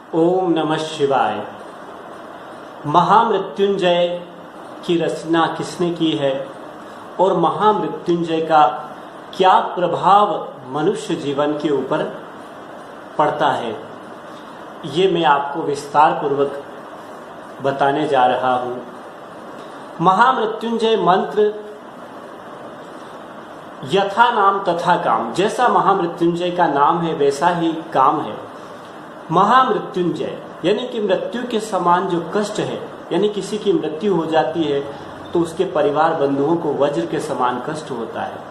ओम नमः शिवाय। महामृत्युंजय की रचना किसने की है और महामृत्युंजय का क्या प्रभाव मनुष्य जीवन के ऊपर पड़ता है, ये मैं आपको विस्तार पूर्वक बताने जा रहा हूं। महामृत्युंजय मंत्र यथा नाम तथा काम, जैसा महामृत्युंजय का नाम है वैसा ही काम है। महामृत्युंजय यानी कि मृत्यु के समान जो कष्ट है, यानी किसी की मृत्यु हो जाती है तो उसके परिवार बंधुओं को वज्र के समान कष्ट होता है।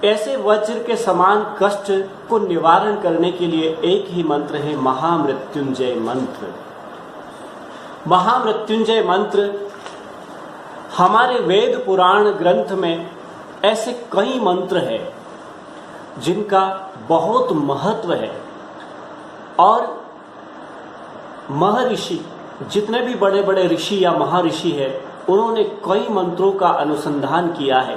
ऐसे वज्र के समान कष्ट को निवारण करने के लिए एक ही मंत्र है, महामृत्युंजय मंत्र। महामृत्युंजय मंत्र हमारे वेद पुराण ग्रंथ में ऐसे कई मंत्र हैं जिनका बहुत महत्व है और महर्षि, जितने भी बड़े बड़े ऋषि या महर्षि हैं, उन्होंने कई मंत्रों का अनुसंधान किया है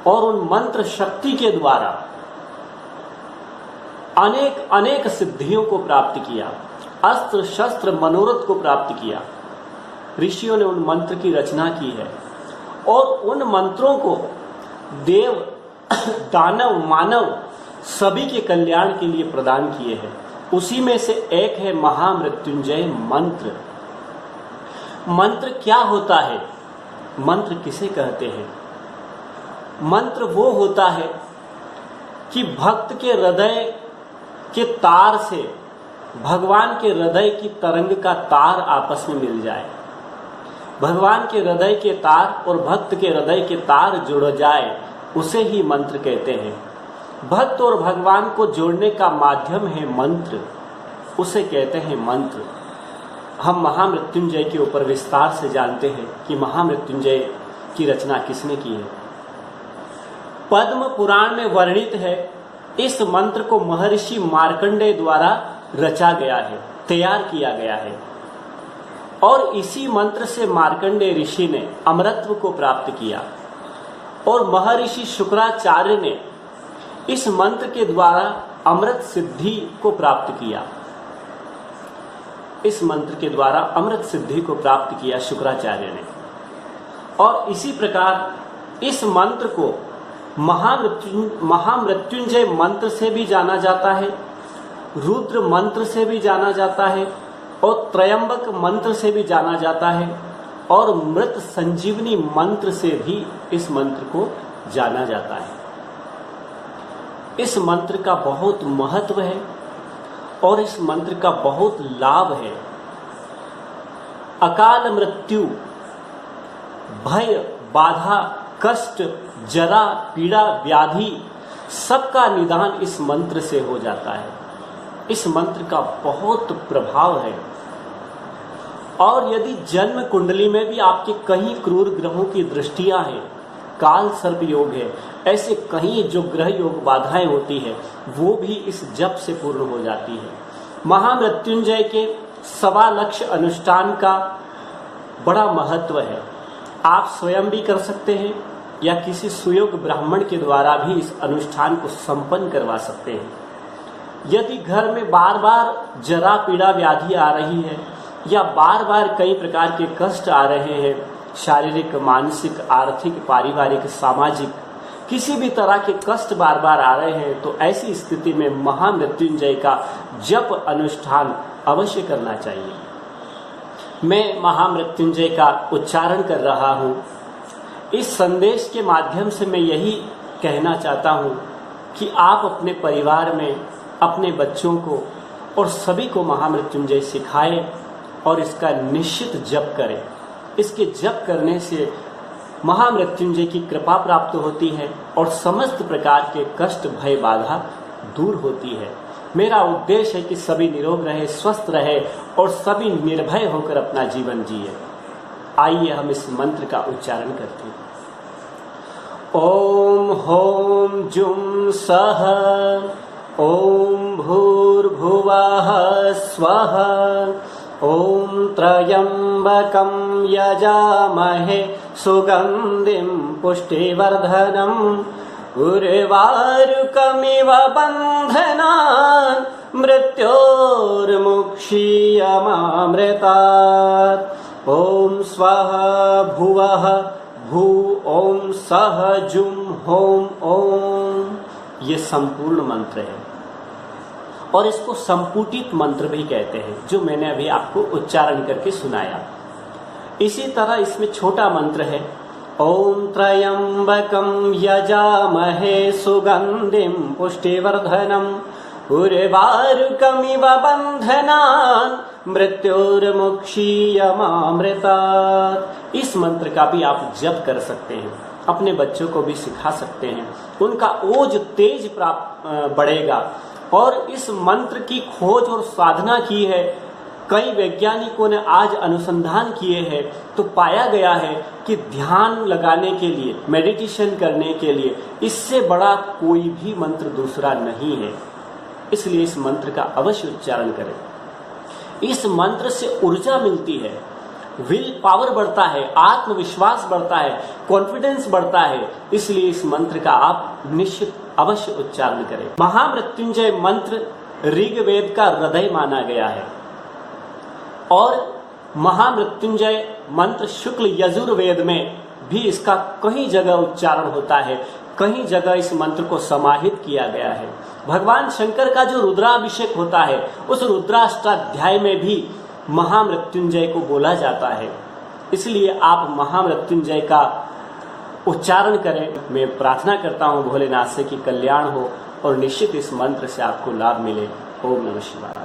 और उन मंत्र शक्ति के द्वारा अनेक अनेक सिद्धियों को प्राप्त किया, अस्त्र शस्त्र मनोरथ को प्राप्त किया। ऋषियों ने उन मंत्र की रचना की है और उन मंत्रों को देव दानव मानव सभी के कल्याण के लिए प्रदान किए हैं। उसी में से एक है महामृत्युंजय मंत्र। मंत्र क्या होता है? मंत्र किसे कहते हैं? मंत्र वो होता है कि भक्त के हृदय के तार से भगवान के हृदय की तरंग का तार आपस में मिल जाए, भगवान के हृदय के तार और भक्त के हृदय के तार जुड़ जाए, उसे ही मंत्र कहते हैं। भक्त और भगवान को जोड़ने का माध्यम है मंत्र, उसे कहते हैं मंत्र। हम महामृत्युंजय के ऊपर विस्तार से जानते हैं कि महामृत्युंजय की रचना किसने की है। पद्म पुराण में वर्णित है, इस मंत्र को महर्षि मार्कंडेय द्वारा रचा गया है, तैयार किया गया है और इसी मंत्र से मार्कंडेय ऋषि ने अमरत्व को प्राप्त किया और महर्षि शुक्राचार्य ने इस मंत्र के द्वारा अमृत सिद्धि को प्राप्त किया। इस मंत्र के द्वारा अमृत सिद्धि को प्राप्त किया शुक्राचार्य ने और इसी प्रकार इस मंत्र को महामृत्युंजय मंत्र से भी जाना जाता है, रुद्र मंत्र से भी जाना जाता है और त्रयंबक मंत्र से भी जाना जाता है और मृत संजीवनी मंत्र से भी इस मंत्र को जाना जाता है। इस मंत्र का बहुत महत्व है और इस मंत्र का बहुत लाभ है। अकाल मृत्यु, भय, बाधा, कष्ट, जरा, पीड़ा, व्याधि, सबका निदान इस मंत्र से हो जाता है। इस मंत्र का बहुत प्रभाव है और यदि जन्म कुंडली में भी आपके कहीं क्रूर ग्रहों की दृष्टियां हैं, काल सर्प योग है, ऐसे कहीं जो ग्रह योग बाधाएं होती है, वो भी इस जप से पूर्ण हो जाती है। महामृत्युंजय के 1.25 लाख अनुष्ठान का बड़ा महत्व है। आप स्वयं भी कर सकते हैं या किसी सुयोग ब्राह्मण के द्वारा भी इस अनुष्ठान को संपन्न करवा सकते हैं। यदि घर में बार बार जरा, पीड़ा, व्याधि आ रही है या बार बार कई प्रकार के कष्ट आ रहे हैं, शारीरिक, मानसिक, आर्थिक, पारिवारिक, सामाजिक, किसी भी तरह के कष्ट बार बार आ रहे हैं, तो ऐसी स्थिति में महामृत्युंजय का जप अनुष्ठान अवश्य करना चाहिए। मैं महामृत्युंजय का उच्चारण कर रहा हूं। इस संदेश के माध्यम से मैं यही कहना चाहता हूं कि आप अपने परिवार में अपने बच्चों को और सभी को महामृत्युंजय सिखाएं और इसका निश्चित जप करें। इसके जप करने से महामृत्युंजय की कृपा प्राप्त होती है और समस्त प्रकार के कष्ट, भय, बाधा दूर होती है। मेरा उद्देश्य है कि सभी निरोग रहे, स्वस्थ रहे और सभी निर्भय होकर अपना जीवन जिए। आइए हम इस मंत्र का उच्चारण करते हैं। ओम होम जुम सह, ओम भूर्भुवः स्वः, ओम त्र्यंबकं यजामहे सुगंधिं पुष्टिवर्धनम् उर्वारुकमिव बन्धनान् मृत्योर्मुक्षीयमामृतात्। ओम स्वः भुवः भू ओम सः जुम होम ओम। ये संपूर्ण मंत्र है और इसको संपुटित मंत्र भी कहते हैं, जो मैंने अभी आपको उच्चारण करके सुनाया। इसी तरह इसमें छोटा मंत्र है, ओम त्र्यंबकं यजामहे सुगंधिं पुष्टिवर्धनम् उर्वारुकमिव बंधनान् मृत्योर्मुक्षीयमामृतात्। इस मंत्र का भी आप जप कर सकते हैं, अपने बच्चों को भी सिखा सकते हैं, उनका ओज तेज प्राप्त बढ़ेगा। और इस मंत्र की खोज और साधना की है, कई वैज्ञानिकों ने आज अनुसंधान किए हैं, तो पाया गया है कि ध्यान लगाने के लिए, मेडिटेशन करने के लिए इससे बड़ा कोई भी मंत्र दूसरा नहीं है। इसलिए इस मंत्र का अवश्य उच्चारण करें। इस मंत्र से ऊर्जा मिलती है, विल पावर बढ़ता है, आत्मविश्वास बढ़ता है, कॉन्फिडेंस बढ़ता है। इसलिए इस मंत्र का आप निश्चित अवश्य उच्चारण करें। महामृत्युंजय मंत्र ऋग्वेद का हृदय माना गया है और महामृत्युंजय मंत्र शुक्ल यजुर्वेद में भी इसका कई जगह उच्चारण होता है, कई जगह इस मंत्र को समाहित किया गया है। भगवान शंकर का जो रुद्राभिषेक होता है, उस रुद्राष्टाध्याय में भी महामृत्युंजय को बोला जाता है। इसलिए आप महामृत्युंजय का उच्चारण करें। मैं प्रार्थना करता हूँ भोलेनाथ से कि कल्याण हो और निश्चित इस मंत्र से आपको लाभ मिले। ओम नमः शिवाय।